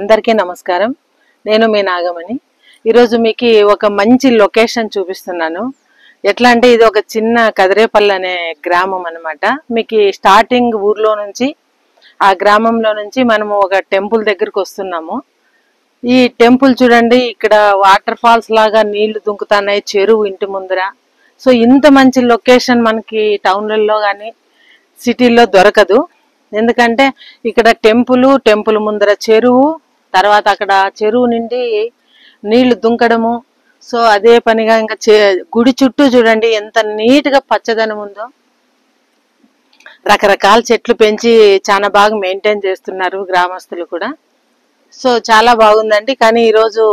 అందరికీ నమస్కారం. నేను మీ నాగమణి. ఈరోజు మీకు ఒక మంచి లొకేషన్ చూపిస్తున్నాను. ఎట్లా అంటే ఇది ఒక చిన్న కదిరేపల్లి అనే గ్రామం అన్నమాట. మీకు స్టార్టింగ్ ఊర్లో నుంచి ఆ గ్రామంలో నుంచి మనము ఒక టెంపుల్ దగ్గరికి వస్తున్నాము. ఈ టెంపుల్ చూడండి, ఇక్కడ వాటర్ ఫాల్స్ లాగా నీళ్లు దుంకుతున్నాయి చెరువు ఇంటి ముందర. సో ఇంత మంచి లొకేషన్ మనకి టౌన్లలో కానీ సిటీల్లో దొరకదు. ఎందుకంటే ఇక్కడ టెంపుల్ ముందర చెరువు, తర్వాత అక్కడ చెరువు నుండి నీళ్లు దుంకడము. సో అదే పనిగా ఇంకా గుడి చుట్టూ చూడండి ఎంత నీట్ గా పచ్చదనం ఉందో. రకరకాల చెట్లు పెంచి చాలా బాగా మెయింటైన్ చేస్తున్నారు గ్రామస్తులు కూడా. సో చాలా బాగుందండి. కానీ ఈరోజు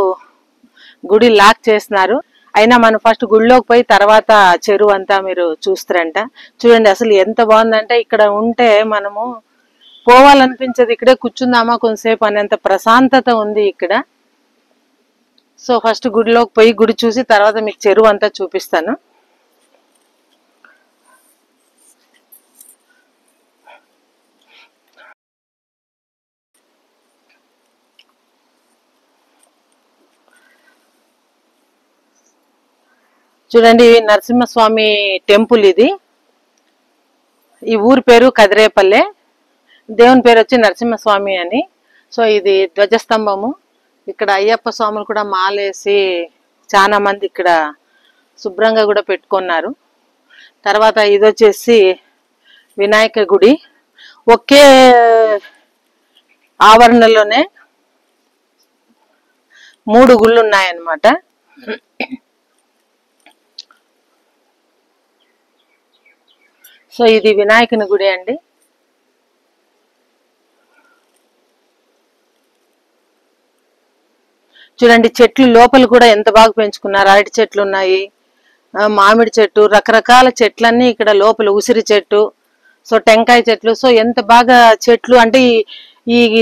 గుడి లాక్ చేస్తున్నారు. అయినా మనం ఫస్ట్ గుడిలోకి పోయి తర్వాత చెరువు అంతా మీరు చూస్తారంట. చూడండి అసలు ఎంత బాగుందంటే, ఇక్కడ ఉంటే మనము పోవాలనిపించదు, ఇక్కడే కూర్చుందామా కొంతసేపు అనేంత ప్రశాంతత ఉంది ఇక్కడ. సో ఫస్ట్ గుడిలోకి పోయి గుడి చూసి తర్వాత మీకు చెరువు అంతా చూపిస్తాను. చూడండి నరసింహస్వామి టెంపుల్ ఇది. ఈ ఊరి పేరు కదిరేపల్లె, దేవుని పేరు వచ్చి నరసింహస్వామి అని. సో ఇది ధ్వజస్తంభము. ఇక్కడ అయ్యప్ప స్వాములు కూడా మాలేసి చాలా మంది ఇక్కడ శుభ్రంగా కూడా పెట్టుకున్నారు. తర్వాత ఇది వచ్చేసి వినాయక గుడి. ఒకే ఆవరణలోనే 3 గుళ్ళు ఉన్నాయన్నమాట. సో ఇది వినాయకుని గుడి అండి. చూడండి చెట్లు లోపల కూడా ఎంత బాగా పెంచుకున్నారు. అరటి చెట్లు ఉన్నాయి, మామిడి చెట్టు, రకరకాల చెట్లన్నీ ఇక్కడ లోపల, ఉసిరి చెట్టు, సో టెంకాయ చెట్లు. సో ఎంత బాగా చెట్లు అంటే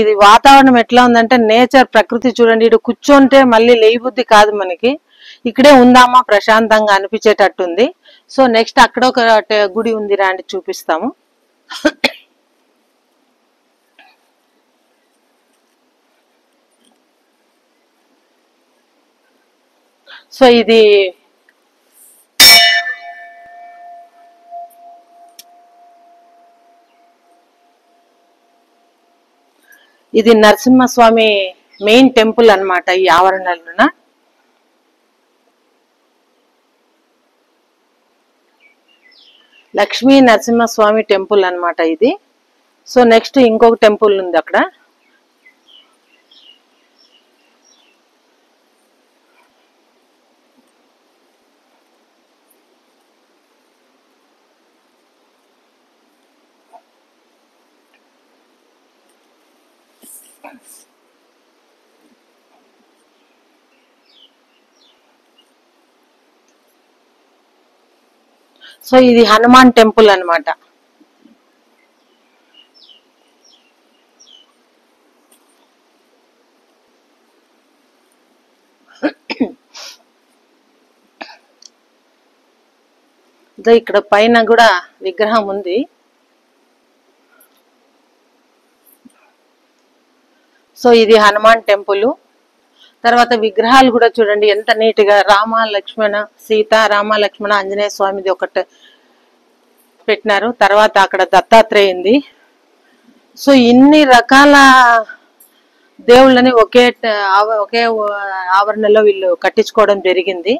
ఇది వాతావరణం ఎట్లా ఉందంటే నేచర్, ప్రకృతి చూడండి. ఇటు కూర్చుంటే మళ్ళీ లేయబుద్ధి కాదు మనకి, ఇక్కడే ఉందామా ప్రశాంతంగా అనిపించేటట్టుంది. సో నెక్స్ట్ అక్కడ ఒక గుడి ఉంది, రాండి చూపిస్తాము. సో ఇది నరసింహస్వామి మెయిన్ టెంపుల్ అన్నమాట. ఈ ఆవరణలోన లక్ష్మీ నరసింహస్వామి టెంపుల్ అన్నమాట ఇది. సో నెక్స్ట్ ఇంకొక టెంపుల్ ఉంది అక్కడ. సో ఇది హనుమాన్ టెంపుల్ అన్నమాట. ఇక్కడ పైన కూడా విగ్రహం ఉంది. సో ఇది హనుమాన్ టెంపుల్. తర్వాత విగ్రహాలు కూడా చూడండి ఎంత నీట్ గా, రామ లక్ష్మణ, సీత, రామ లక్ష్మణ, ఆంజనేయ స్వామిది ఒకటి పెట్టినారు. తర్వాత అక్కడ దత్తాత్రేయుంది. సో ఇన్ని రకాల దేవుళ్ళని ఒకే ఆవరణలో వీళ్ళు కట్టించుకోవడం జరిగింది.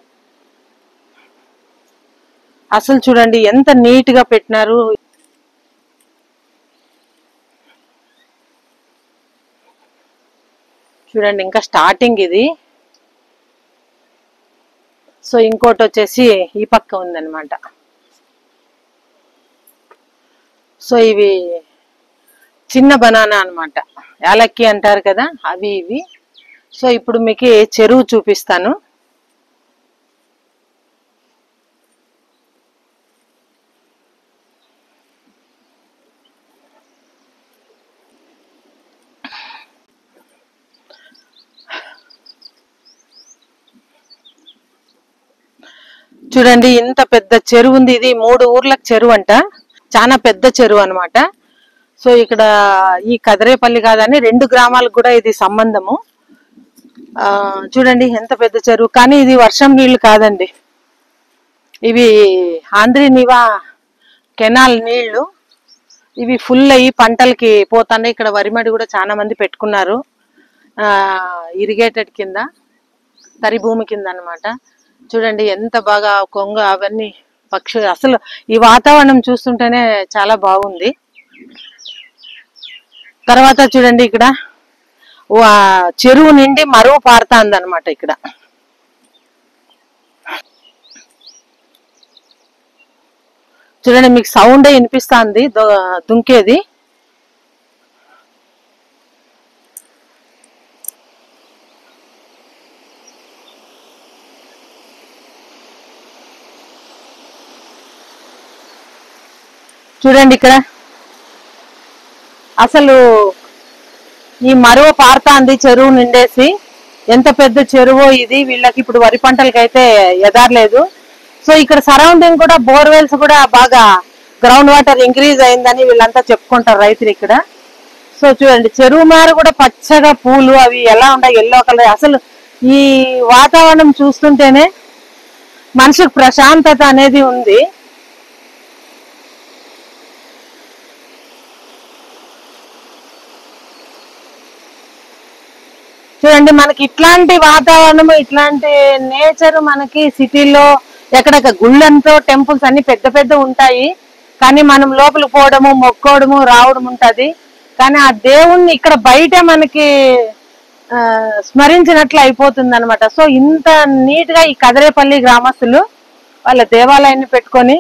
అసలు చూడండి ఎంత నీట్ గా పెట్టినారు. చూడండి ఇంకా స్టార్టింగ్ ఇది. సో ఇంకోటి వచ్చేసి ఈ పక్క ఉందన్నమాట. సో ఇవి చిన్న బనానా అన్నమాట, యాలక్కి అంటారు కదా, అవి ఇవి. సో ఇప్పుడు మీకు చెరువు చూపిస్తాను. చూడండి ఇంత పెద్ద చెరువు ఉంది. ఇది 3 ఊర్లకు చెరువు అంట, చాలా పెద్ద చెరువు అన్నమాట. సో ఇక్కడ ఈ కదిరేపల్లి కాదని 2 గ్రామాలకు కూడా ఇది సంబంధము. చూడండి ఎంత పెద్ద చెరువు, కానీ ఇది వర్షం నీళ్లు కాదండి, ఇవి ఆంధ్రీనివా కెనాల్ నీళ్లు. ఇవి ఫుల్ అయ్యి పంటలకి పోతాయి. ఇక్కడ వరిమడి కూడా చాలా మంది పెట్టుకున్నారు, ఇరిగేటెడ్ కింద, తరి భూమి కింద అన్నమాట. చూడండి ఎంత బాగా కొంగ అవన్నీ పక్షులు, అసలు ఈ వాతావరణం చూస్తుంటేనే చాలా బాగుంది. తర్వాత చూడండి ఇక్కడ చెరువు నిండి మరువు పారుతాంది అనమాట. ఇక్కడ చూడండి మీకు సౌండ్ వినిపిస్తుంది దుంకేది. చూడండి ఇక్కడ అసలు ఈ మరువు పారుతాంది చెరువు నిండేసి. ఎంత పెద్ద చెరువు ఇది. వీళ్ళకి ఇప్పుడు వరి పంటలకైతే ఎదారలేదు. సో ఇక్కడ సరౌండింగ్ కూడా బోర్వెల్స్ కూడా బాగా గ్రౌండ్ వాటర్ ఇంక్రీజ్ అయిందని వీళ్ళంతా చెప్పుకుంటారు రైతులు ఇక్కడ. సో చూడండి చెరువు మారు కూడా పచ్చగా పూలు అవి ఎలా ఉంటాయి, ఎల్లో కలర్. అసలు ఈ వాతావరణం చూస్తుంటేనే మనిషికి ప్రశాంతత అనేది ఉంది. చూడండి మనకి ఇట్లాంటి వాతావరణం, ఇట్లాంటి నేచర్ మనకి సిటీలో ఎక్కడెక్కడ గుళ్ళంతో టెంపుల్స్ అన్ని పెద్ద పెద్ద ఉంటాయి, కానీ మనం లోపలికి పోవడము మొక్కోవడము రావడం ఉంటది. కానీ ఆ దేవుణ్ణి ఇక్కడ బయట మనకి స్మరించినట్లు అయిపోతుంది అనమాట. సో ఇంత నీట్ గా ఈ కదిరేపల్లి గ్రామస్తులు వాళ్ళ దేవాలయాన్ని పెట్టుకొని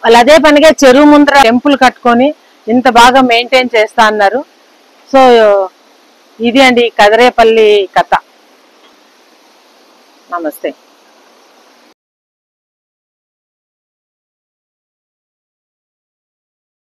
వాళ్ళు అదే పనిగా చెరువు ముందర టెంపుల్ కట్టుకొని ఇంత బాగా మెయింటైన్ చేస్తా అన్నారు. సో ఇది అండి కదిరేపల్లి కథ. నమస్తే.